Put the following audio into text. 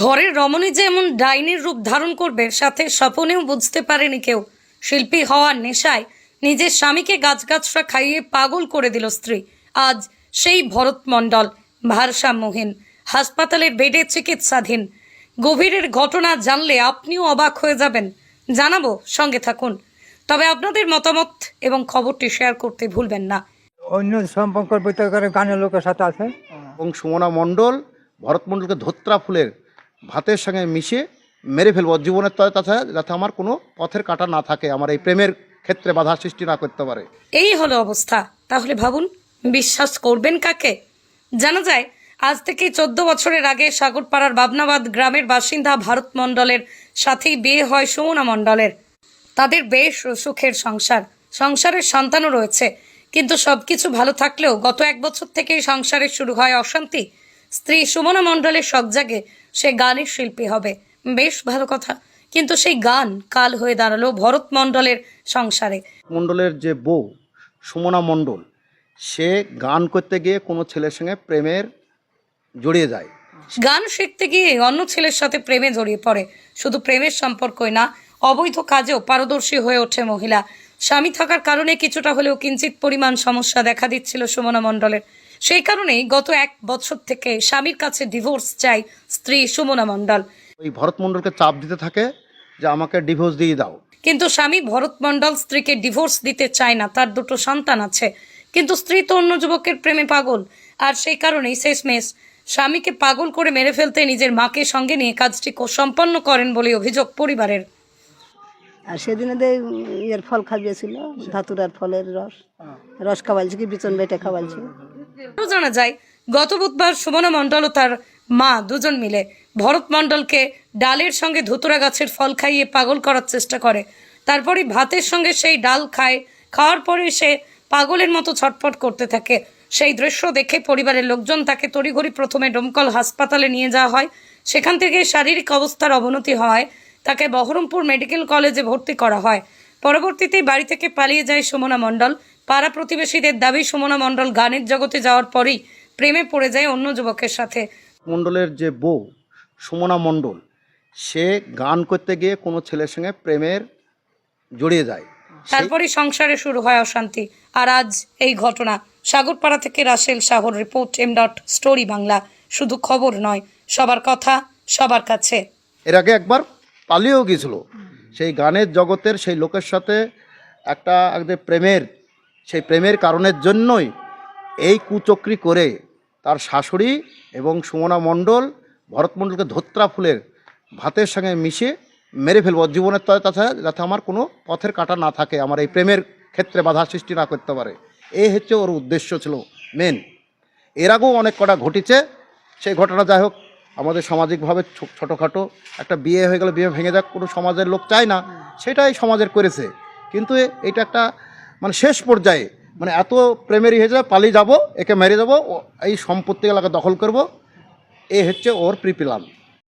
ঘরের রমণী যে এমন ডাইনির রূপ ধারণ করবে সাথে স্বপনেও বুঝতে পারেনি কেউ। শিল্পী হওয়ার নেশায় নিজের স্বামীকে গাছগাছরা খাইয়ে পাগল করে দিল স্ত্রী। আজ সেই ভরত মণ্ডল ভারসাম্যহীন, হাসপাতালের বেডে চিকিৎসাধীন। গভীরের ঘটনা জানলে আপনিও অবাক হয়ে যাবেন। জানাবো, সঙ্গে থাকুন। তবে আপনাদের মতামত এবং খবরটি শেয়ার করতে ভুলবেন না। অন্য সম্পর্ক বিতর্কের গানের লোকের সাথে আছে এবং সুমনা মণ্ডল ভরত মণ্ডলকে ধোত্রা ফুলের ভাতের সঙ্গে মিশিয়ে মেরে ফেলবো জীবনের তরে, তাছাড়া যাতে আমার কোনো পথের কাঁটা না থাকে, আমার এই প্রেমের ক্ষেত্রে বাধা সৃষ্টি না করতে পারে। এই হলো অবস্থা। তাহলে ভাবুন, বিশ্বাস করবেন কাকে? জানা যায় আজ থেকে 14 বছরের আগে সাগরপাড়ার বাবনাবাদ গ্রামের বাসিন্দা ভারত মণ্ডলের সাথেই বিয়ে হয় সুমনা মণ্ডলের। তাদের বেশ সুখের সংসারের সন্তানও রয়েছে। কিন্তু সবকিছু ভালো থাকলেও গত 1 বছর থেকেই সংসারে শুরু হয় অশান্তি। স্ত্রী সুমনা মণ্ডলের শখ জাগে সে গানের শিল্পী হবে। বেশ ভালো কথা, কিন্তু সেই গান কাল হয়ে দাঁড়ালো ভরত মণ্ডলের সংসারে। মণ্ডলের যে বউ সুমনা মণ্ডল, সে গান করতে গিয়ে কোনো ছেলের সঙ্গে প্রেমের জড়িয়ে যায়। গান শিখতে গিয়ে অন্য ছেলের সাথে প্রেমে জড়িয়ে পড়ে। শুধু প্রেমের সম্পর্কই না, অবৈধ কাজেও পারদর্শী হয়ে ওঠে মহিলা। স্বামী থাকার কারণে কিছুটা হলেও কিঞ্চিত পরিমাণ সমস্যা দেখা দিচ্ছিল সুমনা মণ্ডলের। সেই কারণেই গত 1 বছর থেকে স্বামীর কাছে ডিভোর্স চাই স্ত্রী সুমনা মণ্ডল। ওই ভরত মণ্ডলকে চাপ দিতে থাকে যে আমাকে ডিভোর্স দিয়ে দাও। কিন্তু স্বামী ভরত মণ্ডল স্ত্রীকে ডিভোর্স দিতে চায় না। তার 2টো সন্তান আছে, কিন্তু স্ত্রী তো অন্য যুবকের প্রেমে পাগল। আর সেই কারণেই শেষমেশ স্বামীকে পাগল করে মেরে ফেলতে নিজের মাকে সঙ্গে নিয়ে কাজটি সম্পন্ন করেন বলে অভিযোগ পরিবারের। আর সেদিনে ইয়ের ফল খাইয়েছিল, ধাতুরার ফলের রস খাওয়াইছে, কি বিচন বেটে খাওয়াইছে। জানা যায় গত বুধবার সুমনা মণ্ডল ও তার মা দুজন মিলে ভরত মণ্ডলকে ডালের সঙ্গে ধুতুরা গাছের ফল খাইয়ে পাগল করার চেষ্টা করে। তারপরই ভাতের সঙ্গে সেই ডাল খাওয়ার পরে সে পাগলের মতো ছটফট করতে থাকে। সেই দৃশ্য দেখে পরিবারের লোকজন তাকে তড়িঘড়ি প্রথমে ডোমকল হাসপাতালে নিয়ে যাওয়া হয়। সেখান থেকে শারীরিক অবস্থার অবনতি হওয়ায় তাকে বহরমপুর মেডিকেল কলেজে ভর্তি করা হয়। পরবর্তীতে বাড়ি থেকে পালিয়ে যায় সুমনা মণ্ডল। পাড়া প্রতিবেশীদের দাবি, সুমনা মণ্ডল গানের জগতে যাওয়ার পরেই প্রেমে পড়ে যায় অন্য যুবকের সাথে। মণ্ডলের যে বউ সুমনা মণ্ডল, সে গান করতে গিয়ে কোনো ছেলের সঙ্গে প্রেমের জড়িয়ে যায়। তারপরে সংসারে শুরু হয় অশান্তি। আর আজ এই ঘটনা। সাগরপাড়া থেকে রাসেল শাহর রিপোর্ট, M.স্টোরি বাংলা। শুধু খবর নয়, সবার কথা সবার কাছে। এর আগে একবার পালিয়েও গিয়েছিল সেই গানের জগতের সেই লোকের সাথে একটা প্রেমের কারণের জন্যই এই কুচক্রি করে তার শাশুড়ি এবং সুমনা মণ্ডল ভরত মণ্ডলকে ধোত্রা ফুলের ভাতের সঙ্গে মিশিয়ে মেরে ফেলবো জীবনের তরে, তাছাড়া যাতে আমার কোনো পথের কাঁটা না থাকে, আমার এই প্রেমের ক্ষেত্রে বাধা সৃষ্টি না করতে পারে। এই হচ্ছে ওর উদ্দেশ্য ছিল মেন। এর আগেও অনেক কটা ঘটেছে। সেই ঘটনা যাই হোক, আমাদের সামাজিকভাবে ছোটোখাটো একটা বিয়ে হয়ে গেলে বিয়ে ভেঙে যাক, কোনো সমাজের লোক চায় না, সেটাই সমাজের করেছে। কিন্তু এটা একটা শেষ পর্যায়ে এত প্রেমেরই হয়ে যায়, পালিয়ে যাব, একে মেরে যাবো, এই সম্পত্তি এলাকা দখল করব, এ হচ্ছে ওর প্রিপ্ল্যান।